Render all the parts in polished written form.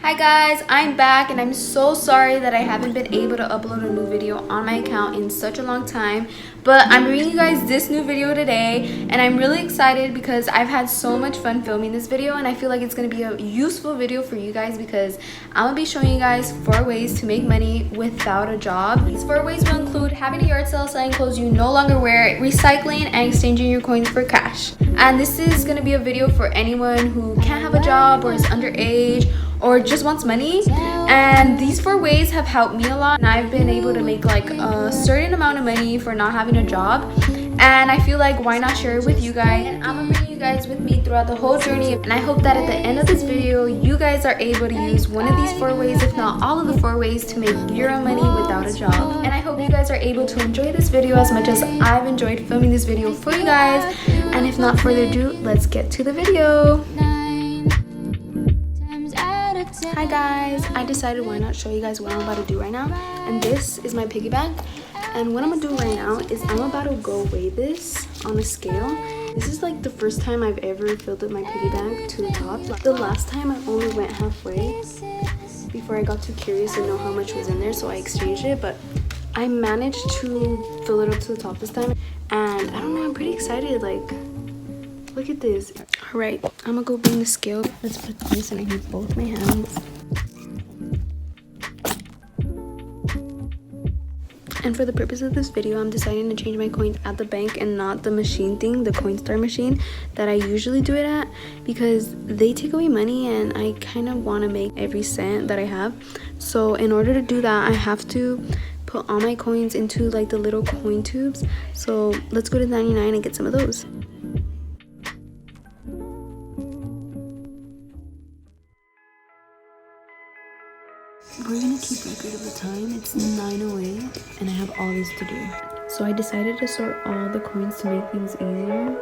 Hi guys, I'm back and I'm so sorry that I haven't been able to upload a new video on my account in such a long time, but I'm bringing you guys this new video today and I'm really excited because I've had so much fun filming this video and I feel like it's going to be a useful video for you guys because I'm going to be showing you guys 4 ways to make money without a job. These 4 ways will include having a yard sale, selling clothes you no longer wear, recycling, and exchanging your coins for cash. And this is going to be a video for anyone who can't have a job or is underage or just wants money, and these 4 ways have helped me a lot and I've been able to make like a certain amount of money for not having a job, and I feel like why not share it with you guys. And I'm gonna bring you guys with me throughout the whole journey, and I hope that at the end of this video you guys are able to use one of these 4 ways, if not all of the 4 ways, to make your own money without a job. And I hope you guys are able to enjoy this video as much as I've enjoyed filming this video for you guys. And if not further ado, let's get to the video. Hi guys, I decided why not show you guys what I'm about to do right now, and this is my piggy bank. And what I'm gonna do right now is I'm about to go weigh this on a scale. This is like the first time I've ever filled up my piggy bank to the top. The last time I only went halfway before I got too curious to know how much was in there, so I exchanged it, but I managed to fill it up to the top this time, and I don't know, I'm pretty excited. Like, look at this. All right, I'm gonna go bring the scale. Let's put this underneath both my hands. And for the purpose of this video, I'm deciding to change my coins at the bank and not the machine thing, the Coinstar machine that I usually do it at, because they take away money and I kind of want to make every cent that I have. So in order to do that, I have to put all my coins into like the little coin tubes. So let's go to 99 and get some of those. We're gonna keep record of the time. It's 9:08 and I have all this to do. So I decided to sort all the coins to make things easier,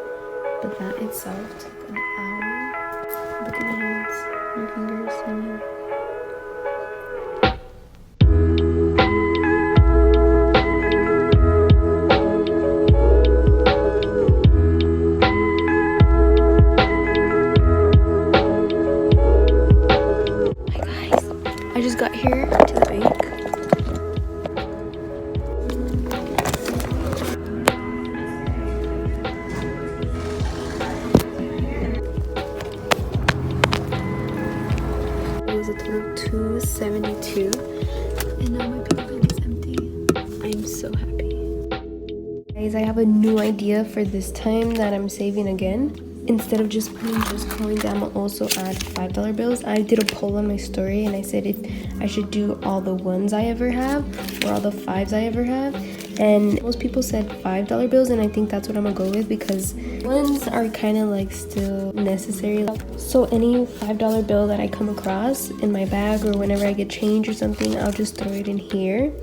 but that itself took an hour. Look at my hands, my fingers, and I just got here to the bank. It was a total of 272, and now my piggy bank is empty. I'm so happy. Guys, I have a new idea for this time that I'm saving again. Instead of just putting just coins, I'm gonna also add $5 bills. I did a poll on my story and I said if I should do all the 1s I ever have or all the 5s I ever have, and most people said $5 bills, and I think that's what I'm gonna go with because 1s are kind of like still necessary. So any $5 bill that I come across in my bag or whenever I get change or something, I'll just throw it in here,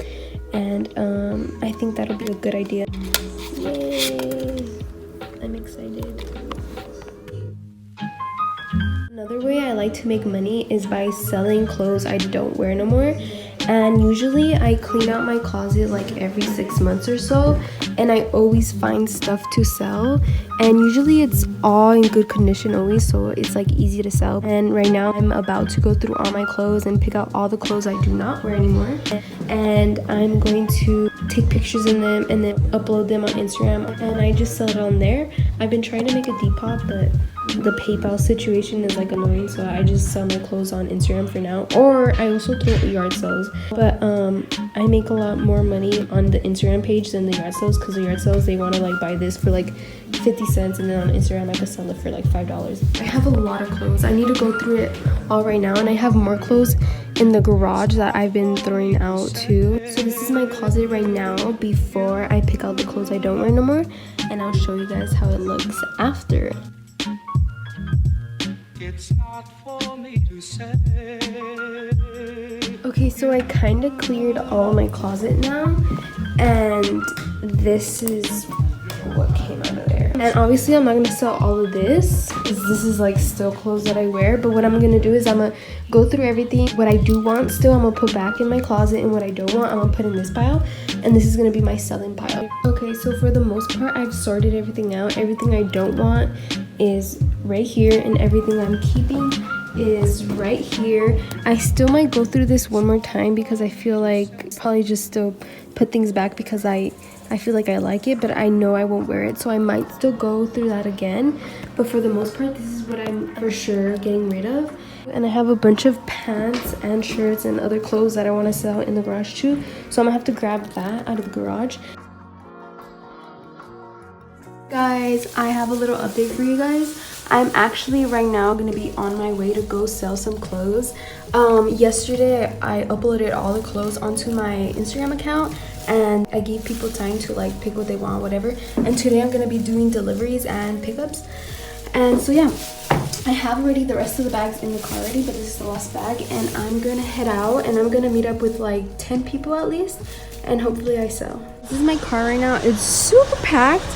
and I think that'll be a good idea. Yay! I'm excited. Another way I like to make money is by selling clothes I don't wear no more. And usually I clean out my closet like every 6 months or so, and I always find stuff to sell, and usually it's all in good condition always, so it's like easy to sell. And right now I'm about to go through all my clothes and pick out all the clothes I do not wear anymore, and I'm going to take pictures in them and then upload them on Instagram, and I just sell it on there. I've been trying to make a Depop, but the PayPal situation is like annoying, so I just sell my clothes on Instagram for now, or I also throw yard sales. But I make a lot more money on the Instagram page than the yard sales, because the yard sales, they want to like buy this for like 50 cents, and then on Instagram I can sell it for like $5. I have a lot of clothes. I need to go through it all right now, and I have more clothes in the garage that I've been throwing out too. So this is my closet right now before I pick out the clothes I don't wear no more, and I'll show you guys how it looks after. It's not for me to say. Okay, so I kind of cleared all my closet now, and this is what came out of there. And obviously I'm not gonna sell all of this because this is like still clothes that I wear, but what I'm gonna do is I'm gonna go through everything. What I do want still, I'm gonna put back in my closet, and what I don't want, I'm gonna put in this pile, and this is gonna be my selling pile. Okay, so for the most part I've sorted everything out. Everything I don't want is right here, and everything I'm keeping is right here. I still might go through this one more time because I feel like probably just still put things back because I feel like I like it, but I know I won't wear it, so I might still go through that again. But for the most part, this is what I'm for sure getting rid of. And I have a bunch of pants and shirts and other clothes that I want to sell in the garage too, so I'm gonna have to grab that out of the garage. Guys, I have a little update for you guys. I'm actually right now gonna be on my way to go sell some clothes. Yesterday I uploaded all the clothes onto my Instagram account and I gave people time to like pick what they want, whatever. And today I'm gonna be doing deliveries and pickups. And so yeah, I have already the rest of the bags in the car already, but this is the last bag, and I'm gonna head out and I'm gonna meet up with like 10 people at least, and hopefully I sell. This is my car right now. It's super packed,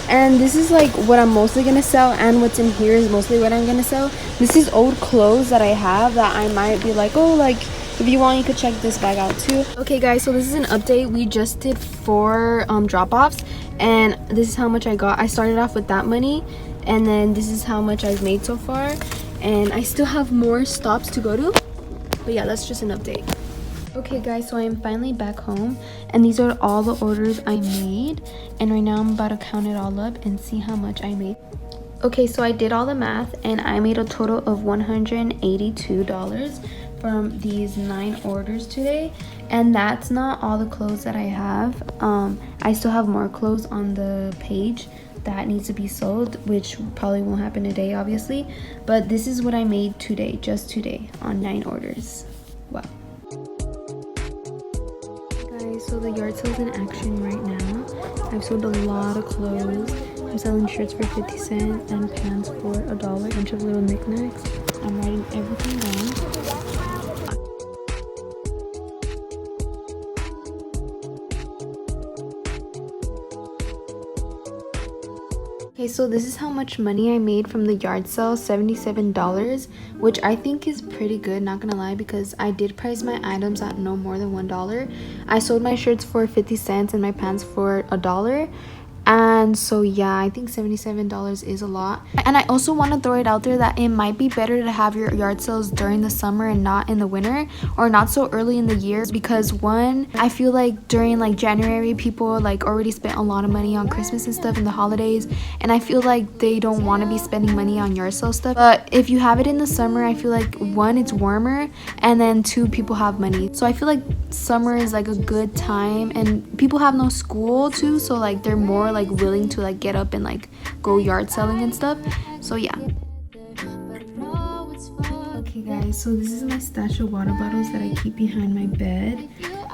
and this is like what I'm mostly gonna sell, and what's in here is mostly what I'm gonna sell. This is old clothes that I have that I might be like, oh, like if you want you could check this bag out too. Okay guys, so this is an update. We just did 4 drop-offs, and this is how much I got. I started off with that money, and then this is how much I've made so far, and I still have more stops to go to, but yeah, that's just an update. Okay guys, so I am finally back home, and these are all the orders I made, and right now I'm about to count it all up and see how much I made. Okay, so I did all the math and I made a total of $182 from these 9 orders today, and that's not all the clothes that I have. I still have more clothes on the page that needs to be sold, which probably won't happen today obviously, but this is what I made today, just today, on 9 orders. Wow. Guys, so the yard sale's in action right now. I've sold a lot of clothes. I'm selling shirts for 50 cents and pants for $1, a bunch of little knickknacks. I'm writing everything down. Okay, so this is how much money I made from the yard sale, $77, which I think is pretty good, not gonna lie, because I did price my items at no more than $1. I sold my shirts for 50 cents and my pants for $1. And so yeah, I think $77 is a lot. And I also want to throw it out there that it might be better to have your yard sales during the summer and not in the winter, or not so early in the year, because one, I feel like during like January people like already spent a lot of money on Christmas and stuff and the holidays, and I feel like they don't want to be spending money on yard sale stuff. But if you have it in the summer, I feel like one, it's warmer, and then two, people have money. So I feel like summer is like a good time, and people have no school too, so like they're more like willing to like get up and like go yard selling and stuff. So yeah. Okay guys, so this is my stash of water bottles that I keep behind my bed,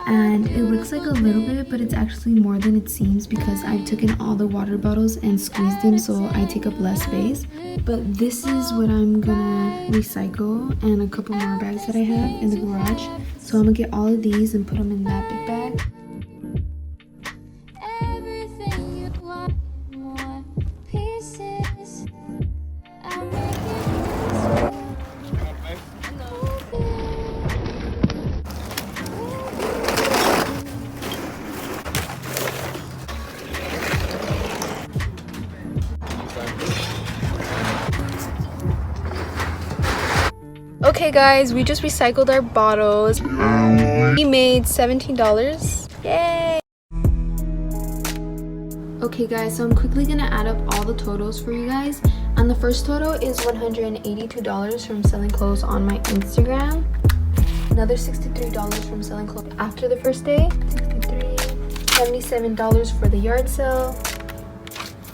and it looks like a little bit, but it's actually more than it seems because I've taken all the water bottles and squeezed them so I take up less space. But this is what I'm gonna recycle, and a couple more bags that I have in the garage. So I'm gonna get all of these and put them in that big bag. Okay guys, we just recycled our bottles. We made $17. Yay! Okay guys, so I'm quickly gonna add up all the totals for you guys. And the first total is $182 from selling clothes on my Instagram. Another $63 from selling clothes after the first day. $77 for the yard sale.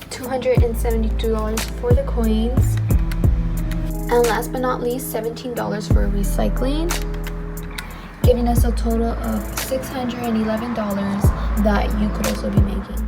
$272 for the coins. And last but not least, $17 for recycling, giving us a total of $611 that you could also be making.